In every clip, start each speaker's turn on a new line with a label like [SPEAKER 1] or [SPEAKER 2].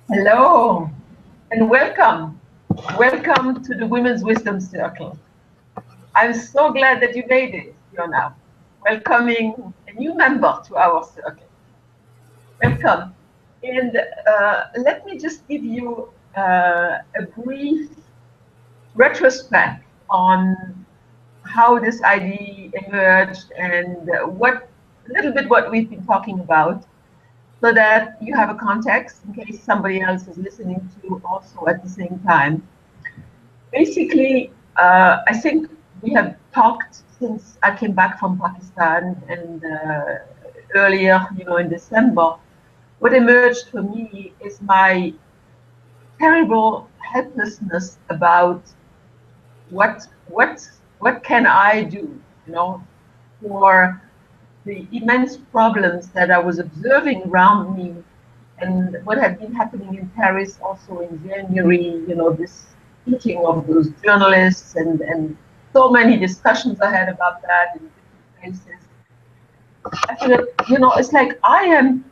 [SPEAKER 1] Hello and welcome. Welcome to the Women's Wisdom Circle. I'm so glad that you made it, Fiona. Welcoming a new member to our circle. Welcome. And let me just give you a brief retrospect on how this idea emerged and a little bit what we've been talking about, so that you have a context in case somebody else is listening to also at the same time. Basically, I think we have talked since I came back from Pakistan and earlier, in December. What emerged for me is my terrible helplessness about what can I do, for the immense problems that I was observing around me and what had been happening in Paris also in January, this beating of those journalists and so many discussions I had about that in different places. I feel, it's like I am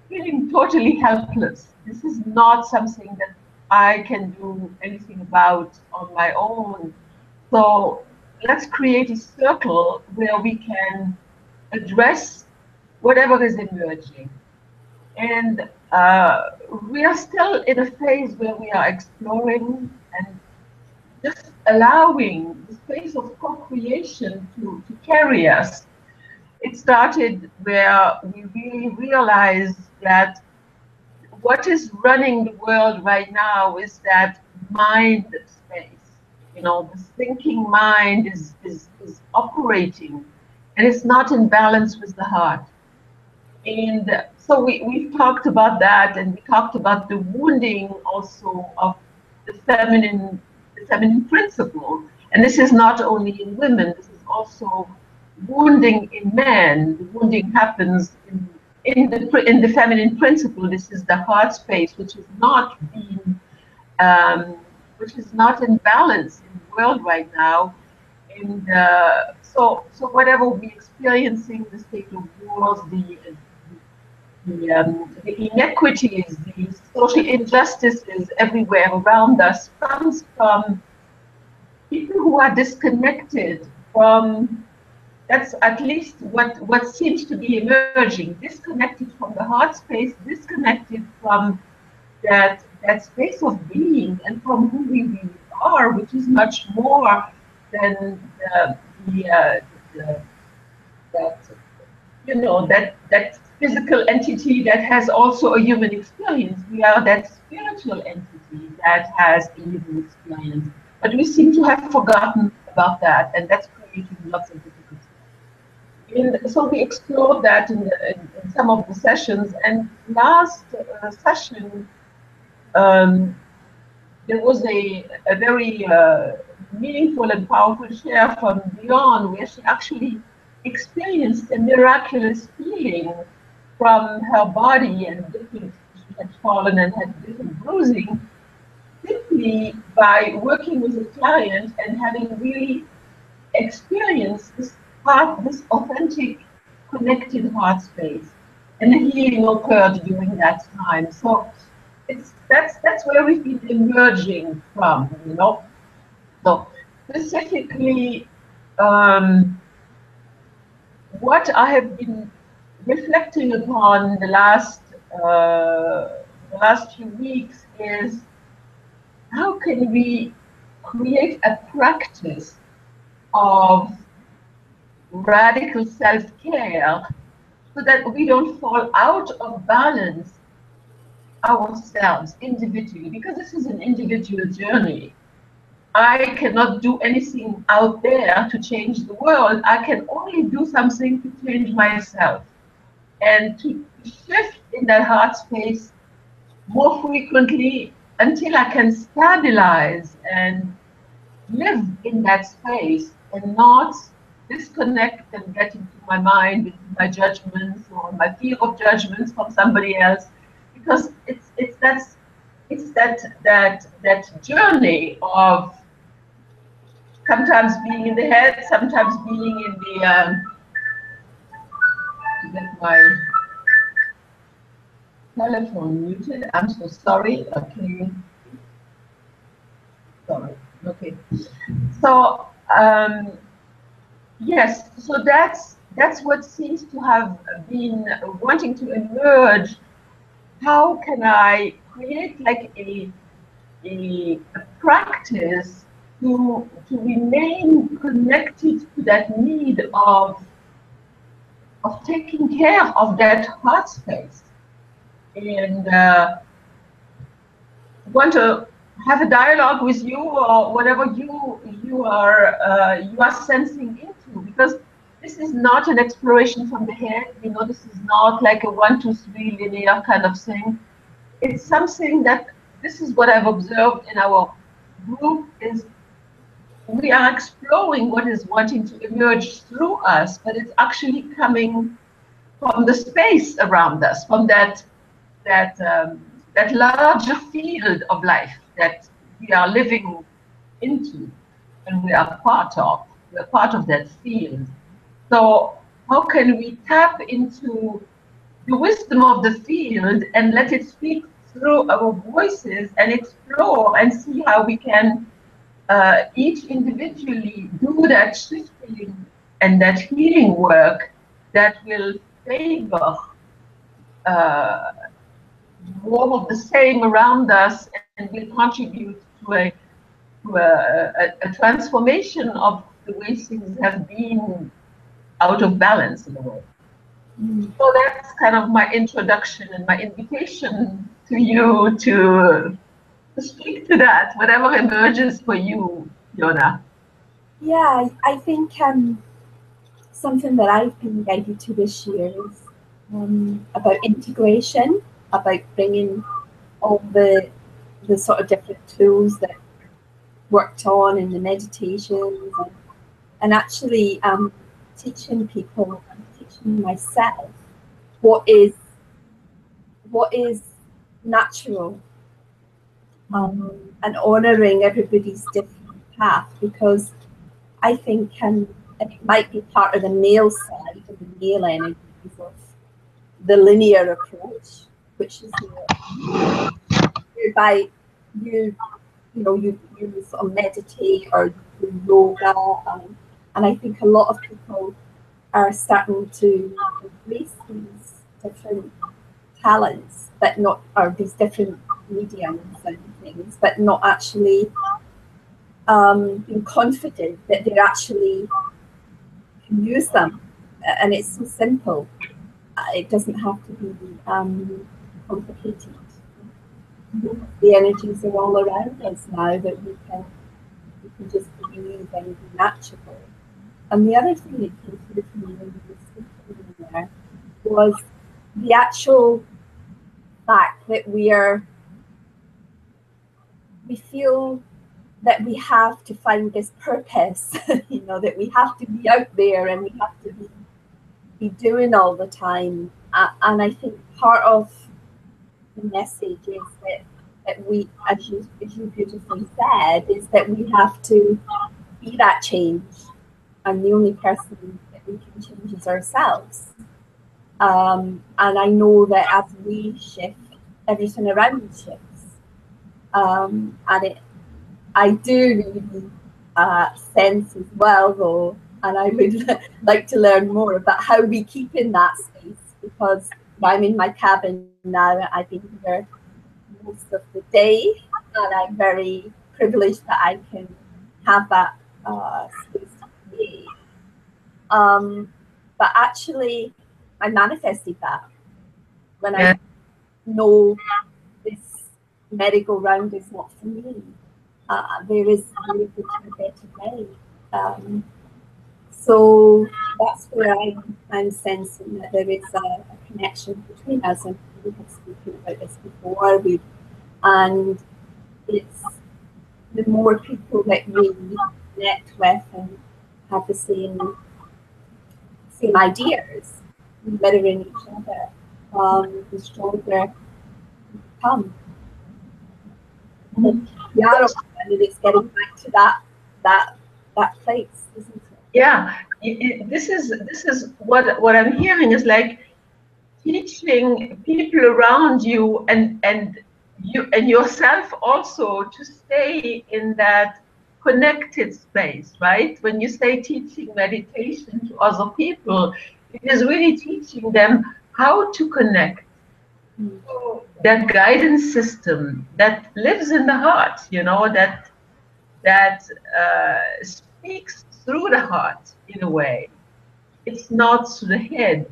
[SPEAKER 1] feeling totally helpless. This is not something that I can do anything about on my own. So let's create a circle where we can address whatever is emerging. And we are still in a phase where we are exploring and just allowing the space of co-creation to carry us. It started where we really realized that what is running the world right now is that mind space. The thinking mind is operating and it's not in balance with the heart. And so we've talked about that, and we talked about the wounding also of the feminine principle. And this is not only in women, this is also wounding in men. The wounding happens in the feminine principle. This is the heart space, which is not in balance in the world right now. And so whatever we're experiencing, the state of wars, the inequities, the social injustices everywhere around us comes from people who are disconnected from, that's at least what seems to be emerging, disconnected from the heart space, disconnected from that space of being and from who we really are, which is much more than that physical entity that has also a human experience. We are that spiritual entity that has a human experience. But we seem to have forgotten about that, and that's creating lots of difficulties. And so we explored that in some of the sessions. And last session, there was a very meaningful and powerful share from Dion, where she actually experienced a miraculous healing from her body, and she had fallen and had different bruising, simply by working with a client and having really experienced this authentic, connected heart space. And the healing occurred during that time. So that's where we've been emerging from, So specifically, what I have been reflecting upon the last few weeks is how can we create a practice of radical self-care so that we don't fall out of balance ourselves individually, because this is an individual journey. I cannot do anything out there to change the world. I can only do something to change myself and to shift in that heart space more frequently until I can stabilize and live in that space and not disconnect and get into my mind, into my judgments or my fear of judgments from somebody else, because it's that journey of sometimes being in the head, sometimes being in the, to get my, Telephone muted. I'm so sorry. Okay. Sorry. Okay. So yes. So that's what seems to have been wanting to emerge. How can I create like a practice to remain connected to that need of taking care of that heart space, and want to have a dialogue with you or whatever you are sensing into, because this is not an exploration from the head. This is not like a 1, 2, 3 linear kind of thing. It's something that, this is what I've observed in our group, is we are exploring what is wanting to emerge through us, but it's actually coming from the space around us, from that larger field of life that we are living into, and we are part of. We're part of that field. So how can we tap into the wisdom of the field and let it speak through our voices and explore and see how we can each individually do that shifting and that healing work that will favor uh, more of the same around us and will contribute to a transformation of the way things have been out of balance in a way. So that's kind of my introduction and my invitation to you to speak to that, whatever emerges for you, Yona.
[SPEAKER 2] Yeah, I think something that I've been guided to this year is about integration, about bringing all the sort of different tools that worked on in the meditations, and actually teaching people and teaching myself what is natural, and honouring everybody's different path, because I think and it might be part of the male side of the male energies of the linear approach, which is whereby you sort of meditate or do yoga, and I think a lot of people are starting to embrace these different talents, but not, or these different mediums and things, but not actually being confident that they actually can use them. And it's so simple. It doesn't have to be complicated. The energies are all around us now, that we can just breathe and be natural. And the other thing that came through for me when you were speaking there was the actual fact that we feel that we have to find this purpose, that we have to be out there and we have to be doing all the time. And I think part of the message is that we, as you beautifully said, is that we have to be that change, and the only person that we can change is ourselves. And I know that as we shift, everything around us shifts. And I do really sense as well, though, and I would like to learn more about how we keep in that space, because I'm in my cabin now. I've been here most of the day, and I'm very privileged that I can have that space to create. But actually, I manifested that when I know this merry-go-round is not for me. There is a better way. So that's where I'm sensing that there is a connection between us, and we have spoken about this before. And it's the more people that we connect with and have the same ideas, mirroring each other, the stronger we become. Yeah, and it's getting back to that place, isn't it?
[SPEAKER 1] Yeah, this is what I'm hearing is like, teaching people around you and you and yourself also to stay in that connected space, right? When you say teaching meditation to other people, it is really teaching them how to connect to that guidance system that lives in the heart, that speaks through the heart in a way. It's not through the head.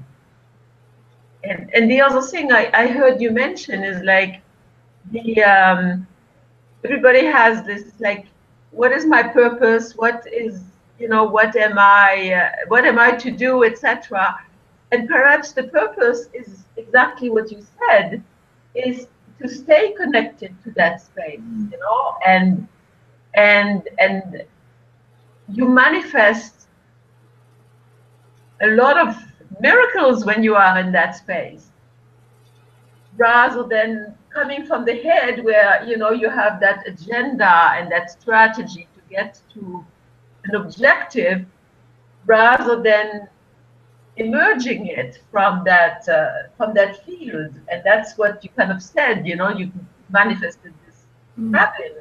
[SPEAKER 1] And the other thing I heard you mention is like the everybody has this like, what is my purpose? What is, what am I to do, etc. And perhaps the purpose is exactly what you said, is to stay connected to that space, and you manifest a lot of miracles when you are in that space, rather than coming from the head where you have that agenda and that strategy to get to an objective, rather than emerging it from that field. And that's what you kind of said, you manifested this cabin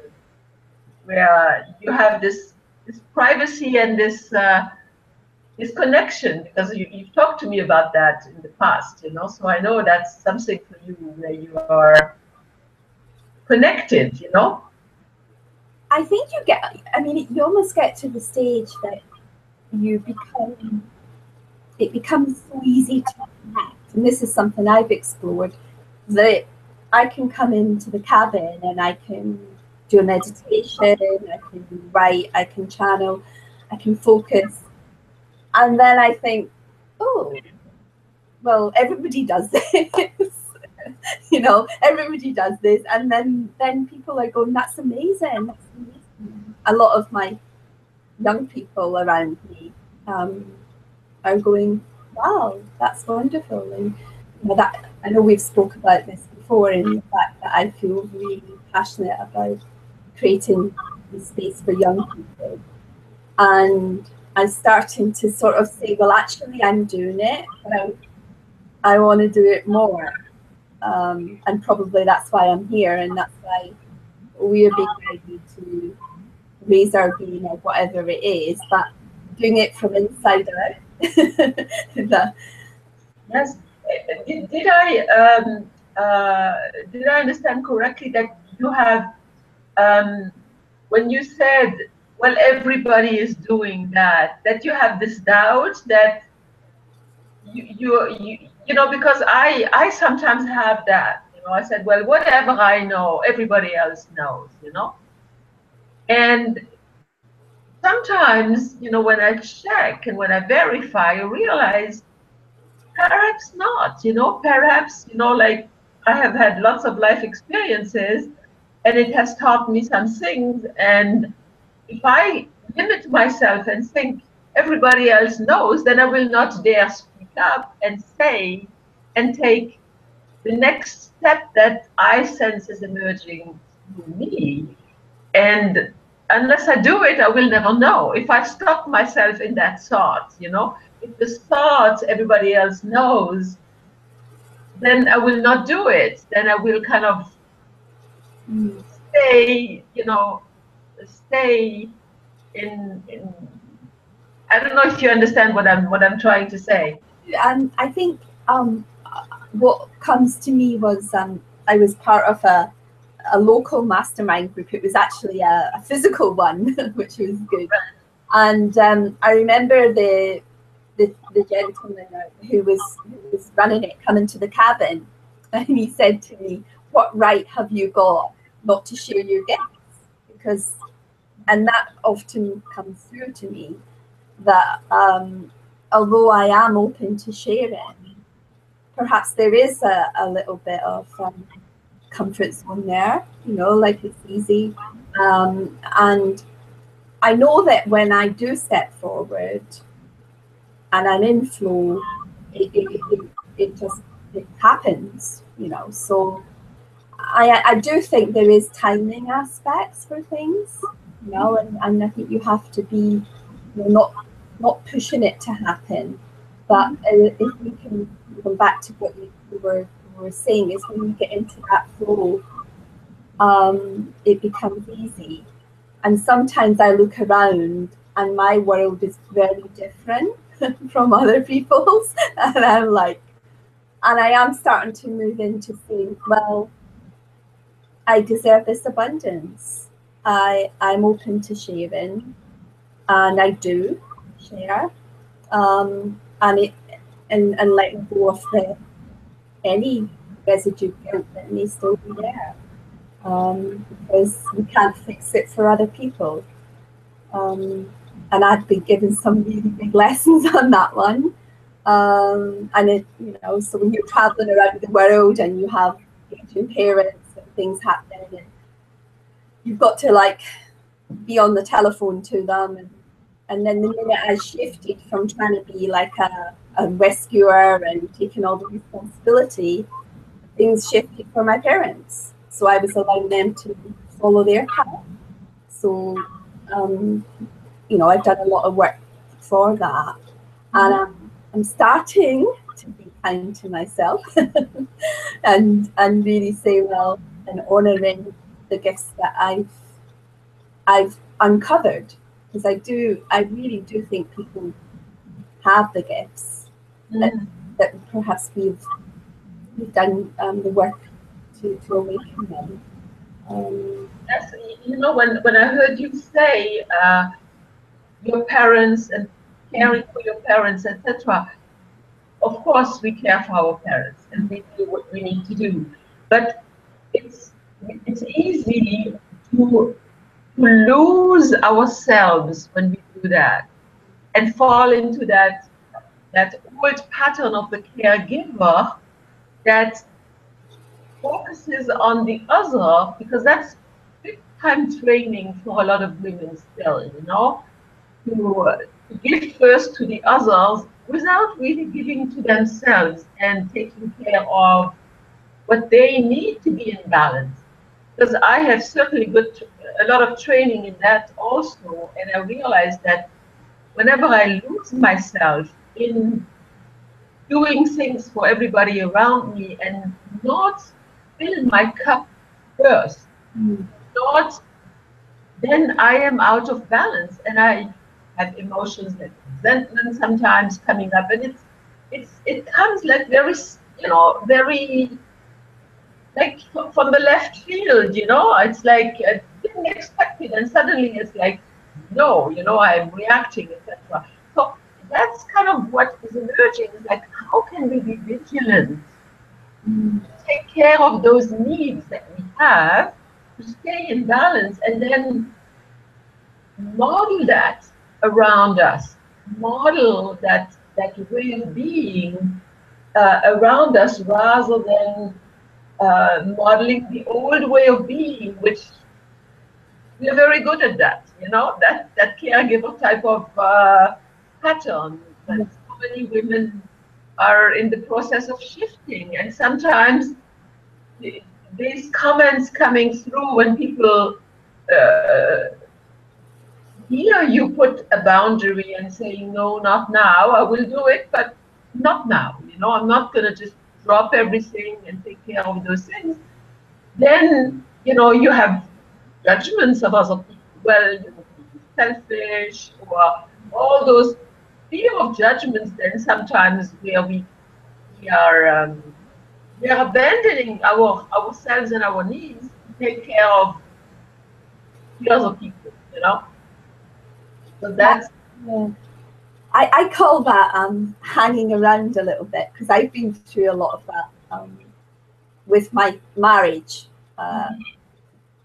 [SPEAKER 1] where you have this privacy and this connection, because you've talked to me about that in the past, so I know that's something for you where you are connected,
[SPEAKER 2] I think you almost get to the stage that it becomes so easy to connect. And this is something I've explored, that I can come into the cabin and I can do a meditation, I can write, I can channel, I can focus. And then I think, oh, well, everybody does this. Everybody does this. And then people are going, that's amazing. That's amazing. A lot of my young people around me are going, wow, that's wonderful. And that, I know we've spoke about this before, in the fact that I feel really passionate about creating a space for young people. And I'm starting to sort of say, well, actually, I'm doing it, but I want to do it more. And probably that's why I'm here, and that's why we're being ready to raise our being or whatever it is, but doing it from inside out.
[SPEAKER 1] Yes. Did I understand correctly that you have, when you said, well, everybody is doing that you have this doubt that because I sometimes have that, I said, well, whatever I know, everybody else knows, and sometimes, when I check and when I verify, I realize perhaps not, perhaps, like I have had lots of life experiences and it has taught me some things. And if I limit myself and think everybody else knows, then I will not dare speak up and say and take the next step that I sense is emerging through me. And unless I do it, I will never know. If I stop myself in that thought, if the thought everybody else knows, then I will not do it. Then I will kind of stay, stay in. I don't know if you understand what I'm trying to say.
[SPEAKER 2] And I think what comes to me was I was part of a local mastermind group. It was actually a physical one, which was good. And I remember the gentleman who was running it coming to the cabin, and he said to me, "What right have you got not to share your gifts?" And that often comes through to me, that although I am open to sharing, perhaps there is a little bit of comfort zone there, like it's easy. And I know that when I do step forward and I'm in flow, it just happens, So I do think there is timing aspects for things, and I think you have to be not pushing it to happen. But if we can come back to what you were saying is when you get into that flow, it becomes easy. And sometimes I look around and my world is very different from other people's, and I'm like, and I am starting to move into saying, well, I deserve this abundance. I'm open to sharing, and I do share, and letting go of any residue guilt that may still be there, because we can't fix it for other people. And I've been given some really big lessons on that one. And it, you know, so when you're traveling around the world and you have aging parents and things happening, and you've got to like be on the telephone to them, and then the minute I shifted from trying to be like a rescuer and taking all the responsibility, things shifted for my parents. So I was allowing them to follow their path. So, you know, I've done a lot of work for that. And I'm starting to be kind to myself and really say, well, and honouring the gifts that I've uncovered, because I really do think people have the gifts that perhaps we've done the work to awaken them.
[SPEAKER 1] Yes, you know, when I heard you say your parents and caring for your parents, etc., of course we care for our parents and we do what we need to do, but it's easy to lose ourselves when we do that and fall into that old pattern of the caregiver that focuses on the other, because that's big time training for a lot of women still, you know, to give first to the others without really giving to themselves and taking care of what they need to be in balance. Because I have certainly got a lot of training in that also, and I realized that whenever I lose myself in doing things for everybody around me and not fill my cup first, not, then I am out of balance and I have emotions like resentment sometimes coming up, and it comes like very, you know, very like from the left field, you know. It's like I didn't expect it, and suddenly it's like, no, you know, I'm reacting, etc. So that's kind of what is emerging. Is like, how can we be vigilant, take care of those needs that we have, to stay in balance, and then model that around us, model that way of being around us, rather than modeling the old way of being, which we're very good at that, you know, that caregiver type of pattern that so many women are in the process of shifting. And sometimes these comments coming through when people hear you put a boundary and saying, no, not now, I will do it, but not now, you know, I'm not going to just drop everything and take care of those things. Then, you know, you have judgments of other people. Well, you know, selfish, or all those fear of judgments. Then sometimes where we are abandoning ourselves and our needs to take care of the other people, you know. So that's.
[SPEAKER 2] Yeah. I call that hanging around a little bit, because I've been through a lot of that with my marriage.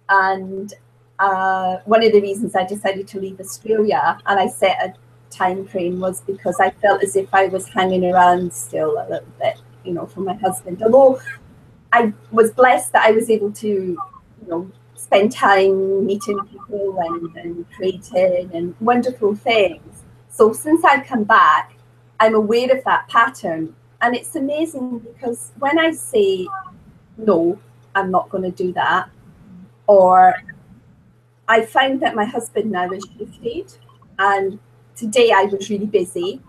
[SPEAKER 2] And one of the reasons I decided to leave Australia and I set a time frame was because I felt as if I was hanging around still a little bit, you know, for my husband. Although I was blessed that I was able to, you know, spend time meeting people and creating and wonderful things. So since I've come back, I'm aware of that pattern. And it's amazing because when I say, no, I'm not going to do that, or I find that my husband now has shifted, and today I was really busy,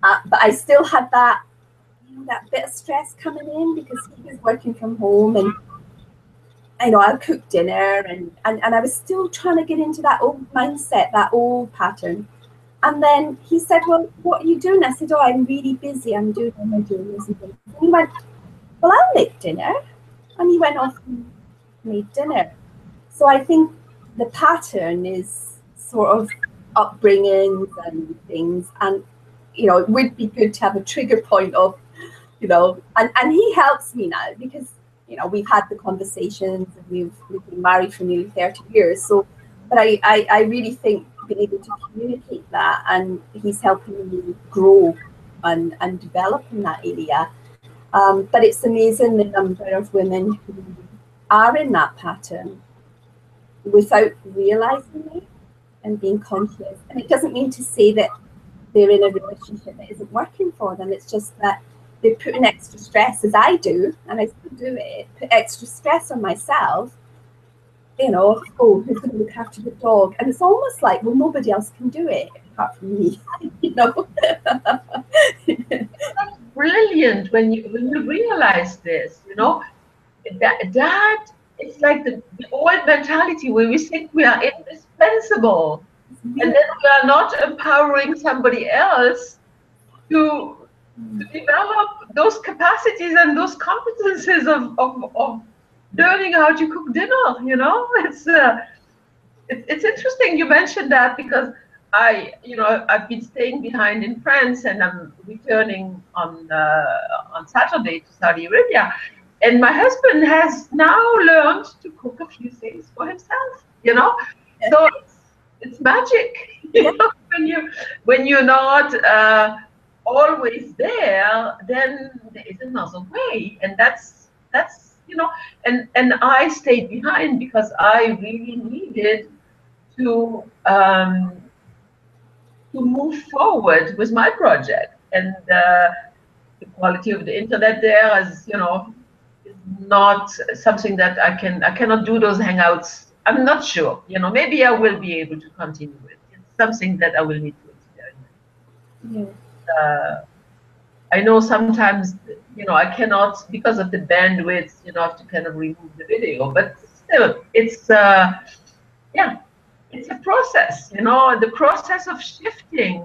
[SPEAKER 2] but I still had that that bit of stress coming in because he was working from home, and I know I'll cook dinner, and I was still trying to get into that old mindset, that old pattern. And then he said, well, what are you doing? I said, oh, I'm really busy. I'm doing all my journals and things. And he went, well, I'll make dinner. And he went off and made dinner. So I think the pattern is sort of upbringings and things. And, it would be good to have a trigger point of, and he helps me now because, we've had the conversations and we've been married for nearly 30 years. So, but I really think being able to communicate that, and he's helping me grow and develop in that area. But it's amazing the number of women who are in that pattern without realizing it and being conscious. And it doesn't mean to say that they're in a relationship that isn't working for them. It's just that they're putting extra stress, as I do, and I still do it, put extra stress on myself. Oh, who's going to look after the dog? And it's almost like, well, nobody else can do it apart from me.
[SPEAKER 1] That's brilliant when you realize this. That it's like the old mentality where we think we are indispensable, and then we are not empowering somebody else to develop those capacities and those competences of learning how to cook dinner. It's interesting you mentioned that, because I've been staying behind in France, and I'm returning on Saturday to Saudi Arabia, and my husband has now learned to cook a few things for himself. So it's magic. When you're not always there, then there is another way, and that's and I stayed behind because I really needed to move forward with my project, and the quality of the internet there is not something that I cannot do those hangouts. I'm not sure, maybe I will be able to continue with. It's something that I will need to experiment. I know sometimes, I cannot, because of the bandwidth, I have to kind of remove the video, but still, it's it's a process, the process of shifting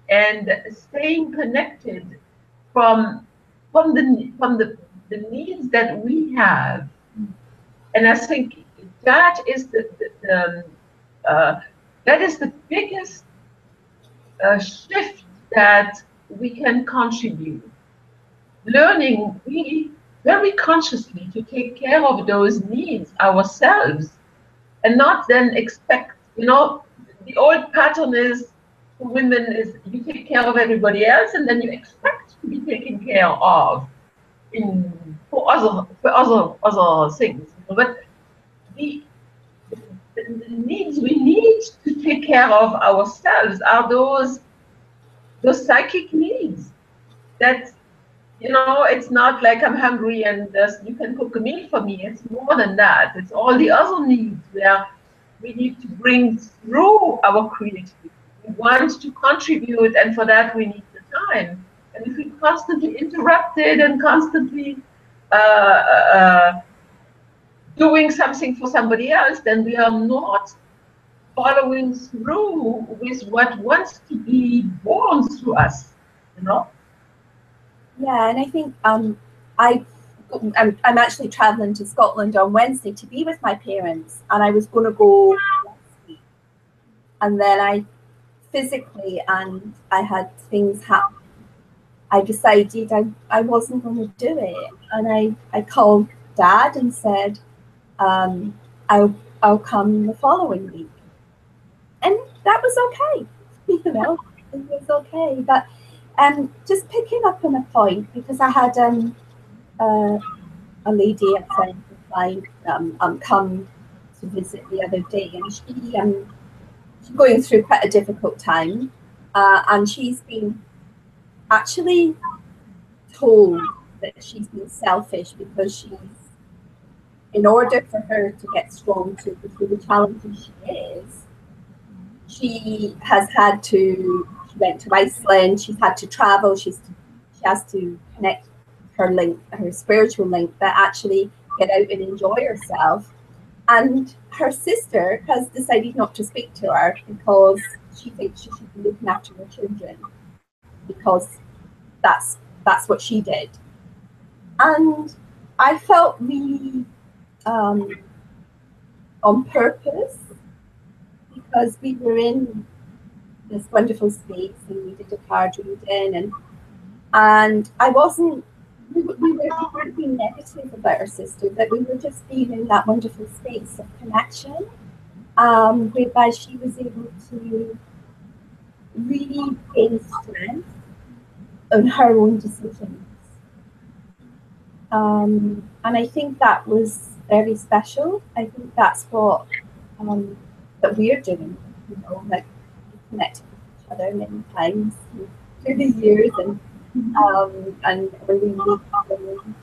[SPEAKER 1] and staying connected from the needs that we have. And I think that is the biggest shift that we can contribute. Learning really very consciously to take care of those needs ourselves, and not then expect, the old pattern is for women is you take care of everybody else, and then you expect to be taken care of for other things. But the needs we need to take care of ourselves are those psychic needs that, it's not like I'm hungry and you can cook a meal for me. It's more than that. It's all the other needs where we need to bring through our creativity. We want to contribute, and for that we need the time. And if we constantly interrupted and constantly doing something for somebody else, then we are not following through with what wants to be born through us,
[SPEAKER 2] Yeah, and I think I'm actually traveling to Scotland on Wednesday to be with my parents, and I was going to go last week, and then I physically, and I had things happen. I decided I wasn't going to do it, and I called Dad and said, I'll come the following week, and that was okay. It was okay. But just picking up on a point, because I had a lady, a friend of mine, come to visit the other day, and she's going through quite a difficult time, and she's been actually told that she's been selfish because in order for her to get strong to go through the challenges she has had to. She went to Iceland. She's had to travel. She's She has to connect her link, her spiritual link, but actually get out and enjoy herself. And her sister has decided not to speak to her because she thinks she should be looking after her children, because that's what she did. And I felt really on purpose, because we were in this wonderful space and we did a card reading, and I wasn't, we weren't being negative about our sister, but we were just being in that wonderful space of connection, whereby she was able to really gain strength on her own decisions. And I think that was very special. I think that's what that we're doing, like connecting with each other many times through the years, and when we meet them,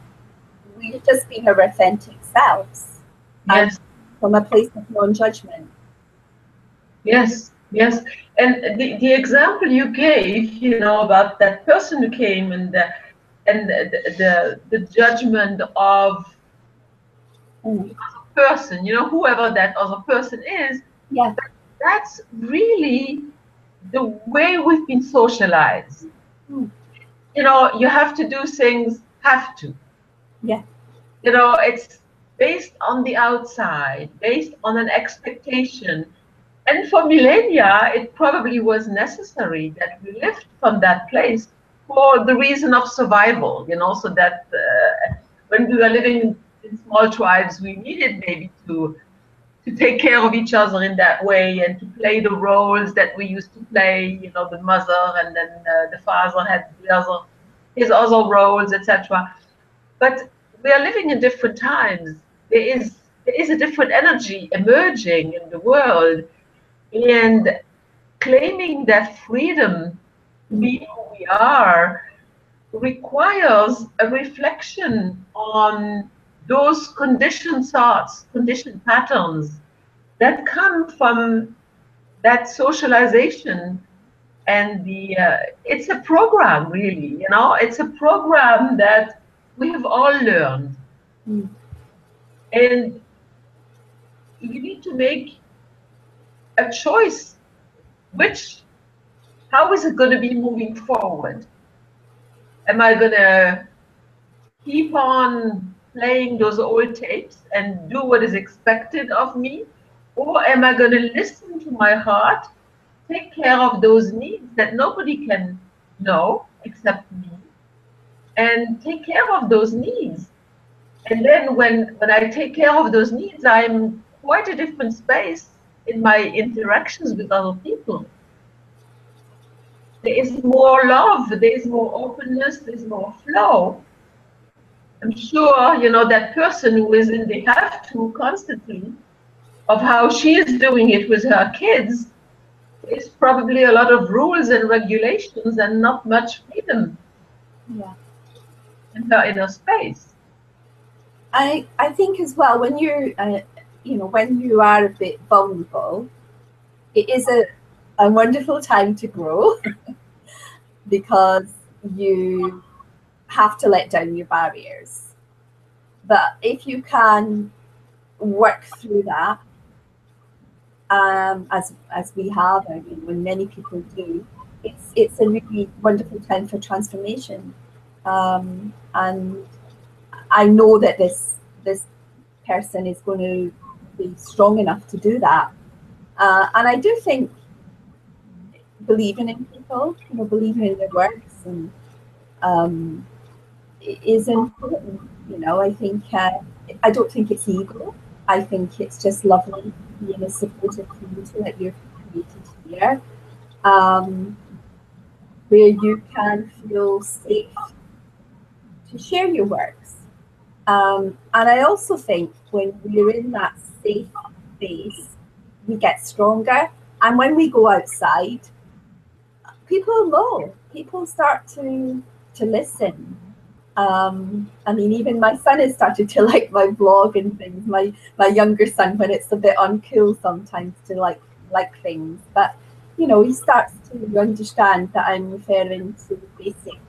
[SPEAKER 2] we've just been our authentic selves,
[SPEAKER 1] Yes.
[SPEAKER 2] From a place of non-judgment.
[SPEAKER 1] Yes, yes. And the example you gave, about that person who came and the judgment of the person, whoever that other person is,
[SPEAKER 2] Yeah.
[SPEAKER 1] that's really the way we've been socialized. You have to do things, have to.
[SPEAKER 2] Yeah.
[SPEAKER 1] It's based on the outside, based on an expectation. And for millennia, it probably was necessary that we lived from that place for the reason of survival, so that when we were living in small tribes, we needed maybe to take care of each other in that way and to play the roles that we used to play, the mother, and then the father had his other roles, etc. But we are living in different times. There is a different energy emerging in the world, and claiming that freedom to be who we are requires a reflection on those conditioned thoughts, conditioned patterns that come from that socialization. And it's a program, really, it's a program that we have all learned. And you need to make a choice. How is it going to be moving forward? Am I going to keep on playing those old tapes and do what is expected of me? Or am I going to listen to my heart, take care of those needs that nobody can know except me, and take care of those needs? And then when I take care of those needs, I'm quite a different space in my interactions with other people. There is more love, there is more openness, there's more flow. I'm sure, that person who is in the have to constantly of how she is doing it with her kids, is probably a lot of rules and regulations and not much freedom in her inner space.
[SPEAKER 2] I think as well, when you're, when you are a bit vulnerable, it is a wonderful time to grow because you have to let down your barriers. But if you can work through that, as we have, I mean, when many people do, it's a really wonderful time for transformation. And I know that this person is going to be strong enough to do that. And I do think believing in people, believing in their works, and is important. I think I don't think it's ego. I think it's just lovely being a supportive community that you've created here, where you can feel safe to share your works. And I also think when we're in that safe space, we get stronger. And when we go outside, people know. People start to listen. I mean, even my son has started to like my blog and things. My younger son, when it's a bit uncool sometimes to like things, but he starts to understand that I'm referring to basic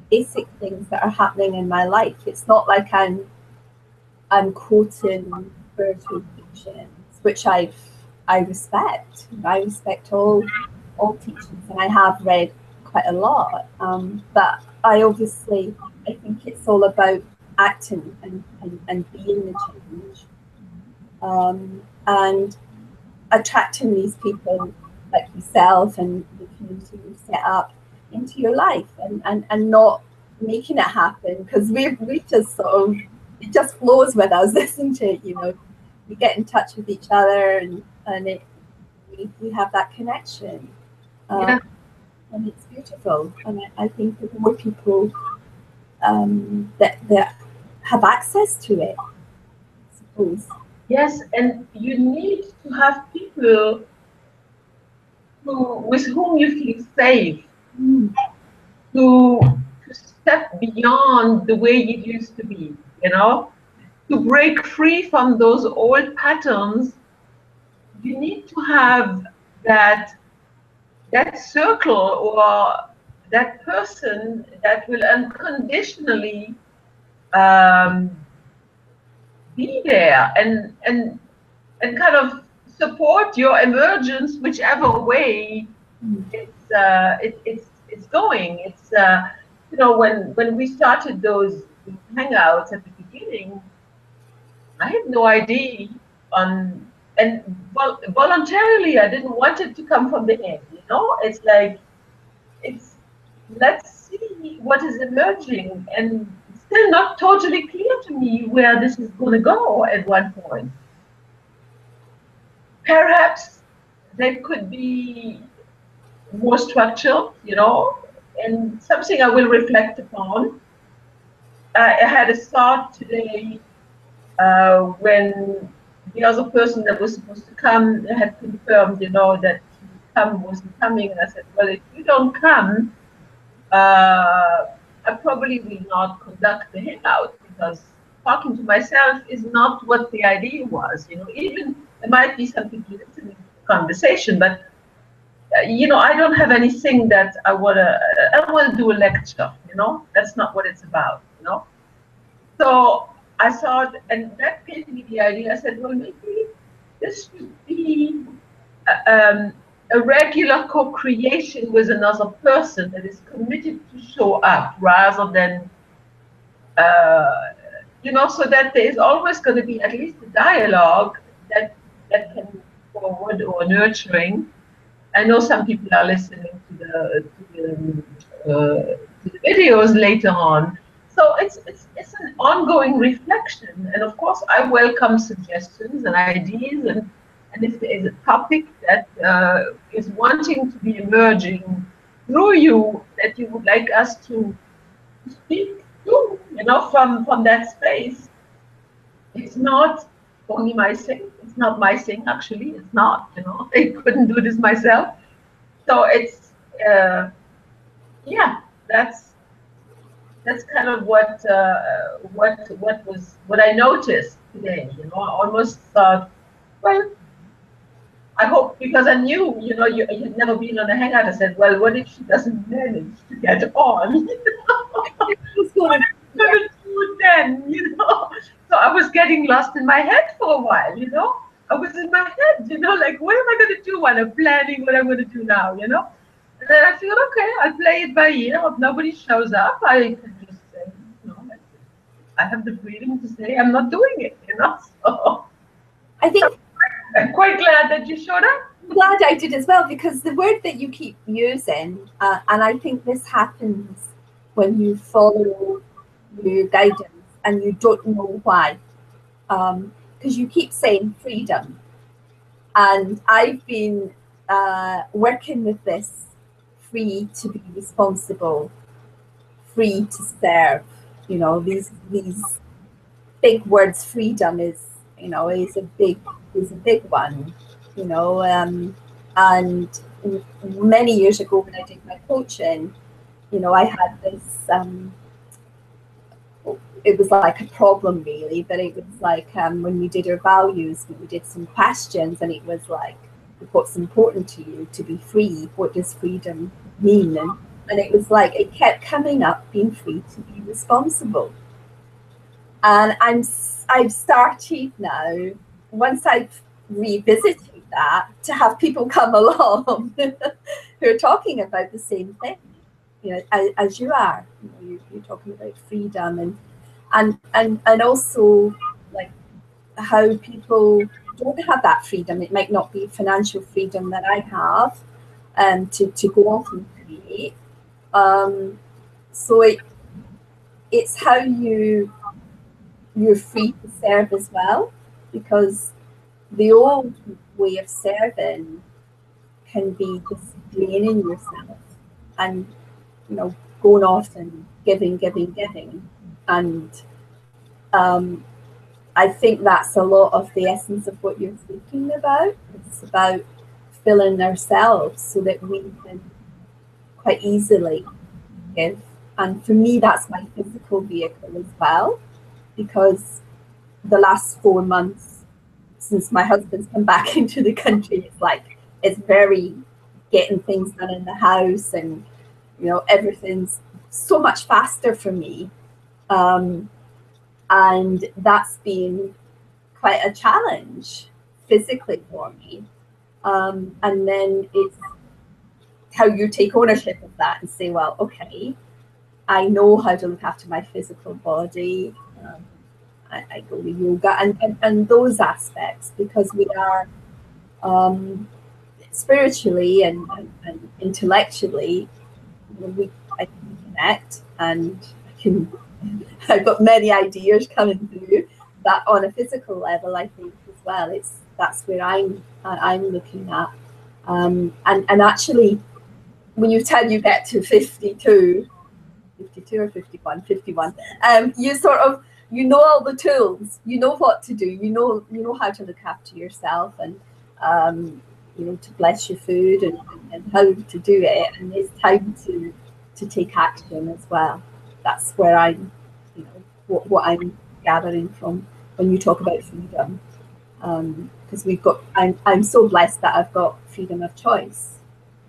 [SPEAKER 2] basic things that are happening in my life. It's not like I'm quoting spiritual teachings, which I respect. I respect all teachings, and I have read quite a lot. But I think it's all about acting and being the change, and attracting these people like yourself and the community you've set up into your life, and not making it happen, because we just sort of, it just flows with us, isn't it? You know, we get in touch with each other, and we have that connection.
[SPEAKER 1] Yeah.
[SPEAKER 2] And it's beautiful. And I think the more people that have access to it, I suppose.
[SPEAKER 1] Yes, and you need to have people with whom you feel safe, to step beyond the way it used to be, you know, to break free from those old patterns. You need to have that circle, or that person that will unconditionally be there and kind of support your emergence, whichever way it's going. It's you know, when we started those hangouts at the beginning, I had no idea on, and voluntarily I didn't want it to come from the head. You know, it's like, it's, let's see what is emerging, and it's still not totally clear to me where this is going to go at one point. Perhaps there could be more structure, you know, and something I will reflect upon. I had a thought today when the other person that was supposed to come had confirmed, you know, that he wasn't coming. And I said, well, if you don't come, I probably will not conduct the hangout, because talking to myself is not what the idea was. You know, even there might be some people listening to the conversation, but you know, I don't have anything that I want to do a lecture. You know, that's not what it's about. You know, so I thought, and that gave me the idea. I said, well, maybe this should be a regular co-creation with another person that is committed to show up, rather than, you know, so that there is always going to be at least a dialogue that can move forward, or nurturing. I know some people are listening to the videos later on. So it's an ongoing reflection, and of course I welcome suggestions and ideas, and if there is a topic that is wanting to be emerging through you, that you would like us to speak to, you know, from that space, it's not only my thing. It's not my thing, actually. It's not, you know, I couldn't do this myself. So it's, yeah, that's kind of what I noticed today. You know, I almost thought, well, I hope, because I knew, you know, you had never been on a hangout. I said, well, what if she doesn't manage to get on? What am I going to do then? You know, so I was getting lost in my head for a while. You know, I was in my head. You know, like, what am I going to do while I'm planning what I'm going to do now? You know, and then I figured, okay, I'll play it by ear. If nobody shows up, I can just say, you know, I have the freedom to say I'm not doing it. You know, so
[SPEAKER 2] I think
[SPEAKER 1] I'm quite glad that you showed up.
[SPEAKER 2] I'm glad I did as well, because the word that you keep using, and I think this happens when you follow your guidance and you don't know why, because you keep saying freedom, and I've been working with this: free to be responsible, free to serve. You know, these big words. Freedom is, you know, is a big one. You know, and many years ago when I did my coaching, you know, I had this. It was like a problem, really, but it was like when we did our values, we did some questions, and it was like, what's important to you? To be free. What does freedom mean? And it was like, it kept coming up, being free to be responsible. And I've started now, once I've revisited that, to have people come along who are talking about the same thing, you know, as you are. You know, you're talking about freedom and also like how people don't have that freedom. It might not be financial freedom that I have, to go off and create. So it's how you're free to serve as well, because the old way of serving can be just draining yourself and, you know, going off and giving. And I think that's a lot of the essence of what you're speaking about. It's about filling ourselves so that we can quite easily give. And for me, that's my physical vehicle as well, because the last 4 months since my husband's come back into the country, it's very getting things done in the house, and you know, everything's so much faster for me, and that's been quite a challenge physically for me. And then it's how you take ownership of that and say, well, okay, I know how to look after my physical body. I go to yoga and those aspects, because we are spiritually and intellectually, you know, I can connect, and I've got many ideas coming through, but on a physical level, I think as well, that's where I'm looking at, and actually, when you get to 52 or 51, you sort of, you know, all the tools, you know what to do, you know how to look after yourself, and you know, to bless your food and how to do it, and it's time to take action as well. That's where I'm, you know, what I'm gathering from when you talk about freedom, because I'm so blessed that I've got freedom of choice.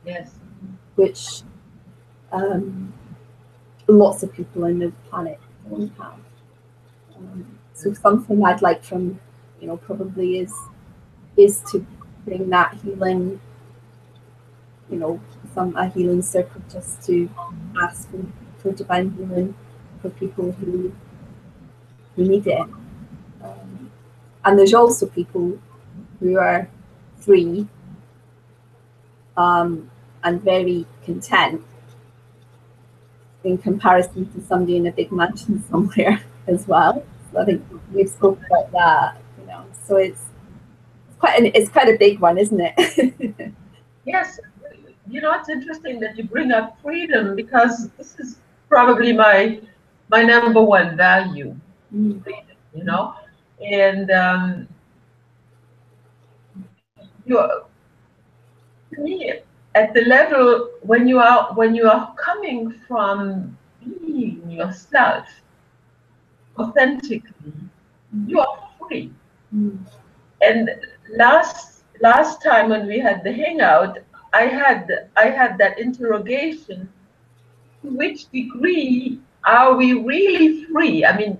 [SPEAKER 1] Yes.
[SPEAKER 2] Which lots of people on the planet don't have. So something I'd like from, you know, probably is to bring that healing, you know, a healing circle, just to ask for divine healing for people who need it. And there's also people who are free, and very content, in comparison to somebody in a big mansion somewhere as well. So I think we've spoken about that, you know. So it's quite a big one, isn't it?
[SPEAKER 1] Yes, you know, it's interesting that you bring up freedom, because this is probably my number one value, freedom, you know, and to me, at the level when you are coming from being yourself authentically, you are free. And last time when we had the hangout, I had that interrogation: to which degree are we really free? I mean,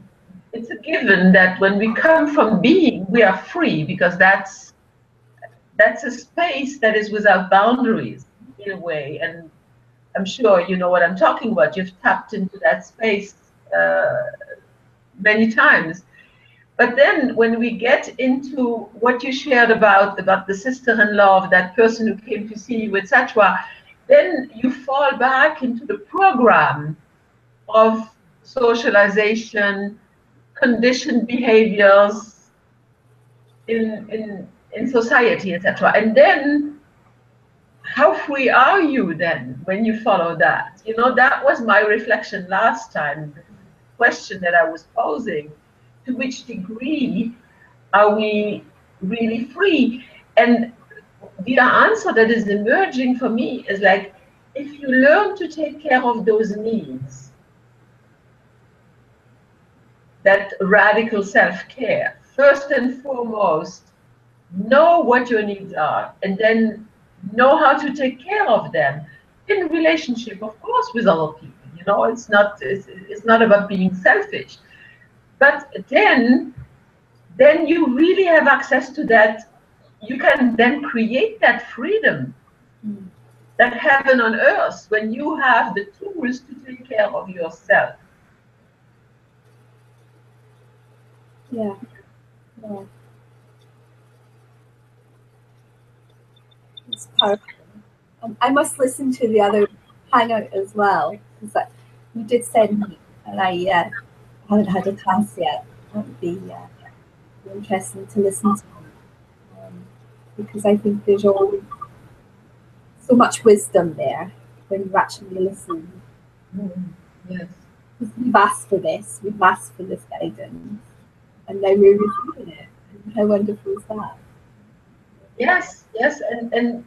[SPEAKER 1] it's a given that when we come from being, we are free, because that's a space that is without boundaries in a way. And I'm sure you know what I'm talking about. You've tapped into that space many times. But then when we get into what you shared about the sister-in-law of that person who came to see you, etc., then you fall back into the program of socialization, conditioned behaviors in society, etc. And then how free are you then when you follow that? You know, that was my reflection last time, the question that I was posing: to which degree are we really free? And the answer that is emerging for me is like, if you learn to take care of those needs, that radical self-care, first and foremost, know what your needs are, and then know how to take care of them. in relationship, of course, with other people. You know, it's not about being selfish. But then you really have access to that. You can then create that freedom, that heaven on earth, when you have the tools to take care of yourself.
[SPEAKER 2] Yeah. Yeah. It's powerful. I must listen to the other hangout as well, because you did send me, and I haven't had a chance yet. That would be interesting to listen to, because I think there's always so much wisdom there when you actually listen.
[SPEAKER 1] Yes.
[SPEAKER 2] We've asked for this, we've asked for this guidance, and now we're receiving it. And how wonderful is that?
[SPEAKER 1] Yes, yes, and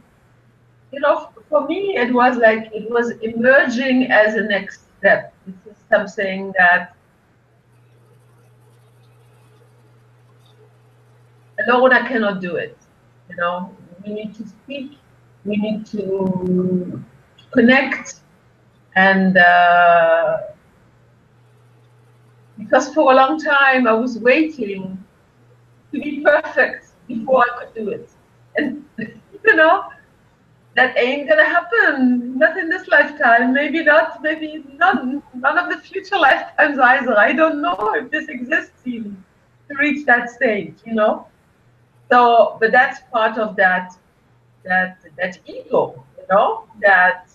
[SPEAKER 1] you know, for me, it was like it was emerging as a next step. This is something that alone I cannot do it. You know, we need to speak, we need to connect, and because for a long time I was waiting to be perfect before I could do it, and you know, that ain't gonna happen. Not in this lifetime. Maybe not. Maybe none of the future lifetimes either. I don't know if this exists even to reach that stage. You know. So, but that's part of that ego. You know, that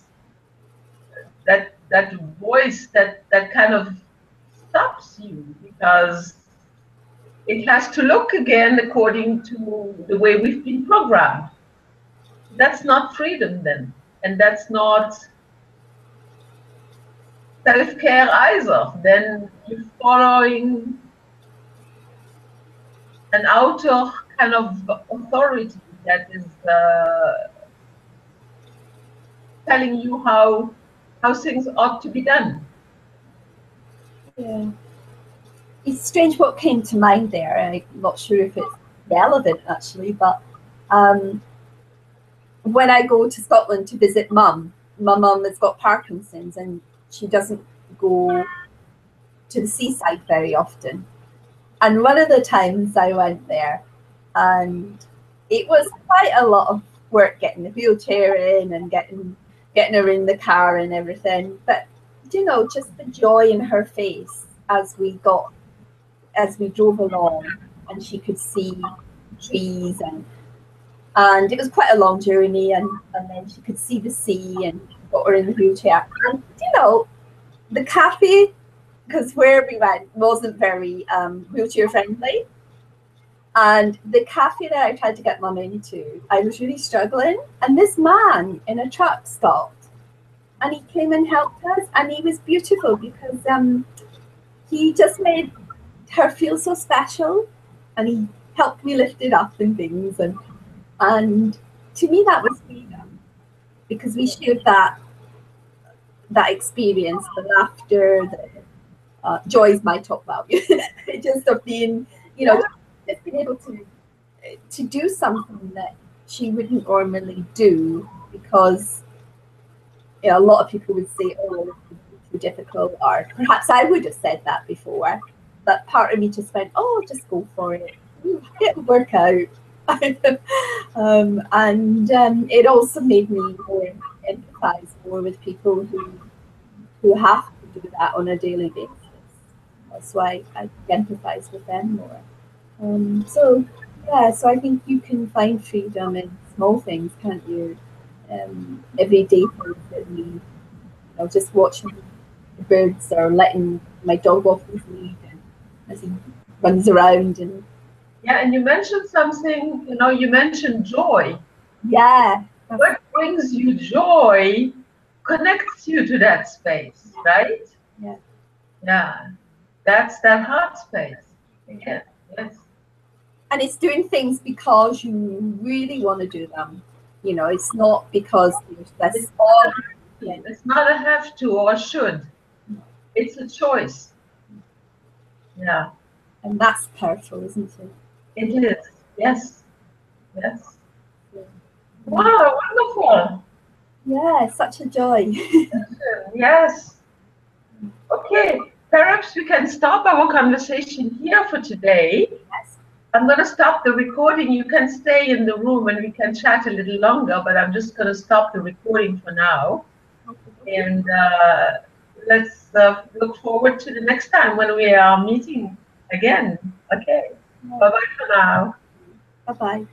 [SPEAKER 1] voice that kind of stops you because it has to look again according to the way we've been programmed. That's not freedom then, and that's not self-care either. Then you're following an outer kind of authority that is telling you how things ought to be done.
[SPEAKER 2] Yeah. It's strange what came to mind there. I'm not sure if it's relevant actually, but when I go to Scotland to visit mum, my mum has got Parkinson's and she doesn't go to the seaside very often. And one of the times I went there, and it was quite a lot of work getting the wheelchair in and getting her in the car and everything. But you know, just the joy in her face as we drove along, and she could see trees, and it was quite a long journey, and then she could see the sea, and got her in the wheelchair. And you know, the cafe, because where we went wasn't very wheelchair friendly. And the cafe that I tried to get mum into, I was really struggling. And this man in a truck stopped and he came and helped us. And he was beautiful because he just made her feel so special. And he helped me lift it up and things. And to me, that was freedom, because we shared that experience, the laughter, the joy is my top value. Just of being, you know, just being able to do something that she wouldn't normally do, because you know, a lot of people would say, oh, it's too difficult, or perhaps I would have said that before, but part of me just went, oh, just go for it, get a workout. And it also made me more empathize more with people who have to do that on a daily basis. That's why I empathize with them more. So yeah, so I think you can find freedom in small things, can't you? Everyday things that we, you know, just watching the birds or letting my dog off his lead as he runs around. And
[SPEAKER 1] yeah, and you mentioned something. You know, you mentioned joy.
[SPEAKER 2] Yeah.
[SPEAKER 1] What brings you joy connects you to that space, right?
[SPEAKER 2] Yeah.
[SPEAKER 1] Yeah. That's that heart space. Yeah. Yes.
[SPEAKER 2] And it's doing things because you really want to do them. You know, it's not because there's this.
[SPEAKER 1] It's not a have to or a should. It's a choice. Yeah.
[SPEAKER 2] And that's powerful, isn't it?
[SPEAKER 1] It is. Yes. Yes. Wow, wonderful.
[SPEAKER 2] Yeah, such a joy.
[SPEAKER 1] Yes. Okay, perhaps we can stop our conversation here for today.
[SPEAKER 2] Yes.
[SPEAKER 1] I'm going to stop the recording. You can stay in the room and we can chat a little longer, but I'm just going to stop the recording for now. And let's look forward to the next time when we are meeting again. Okay. Bye-bye for now.
[SPEAKER 2] Bye-bye.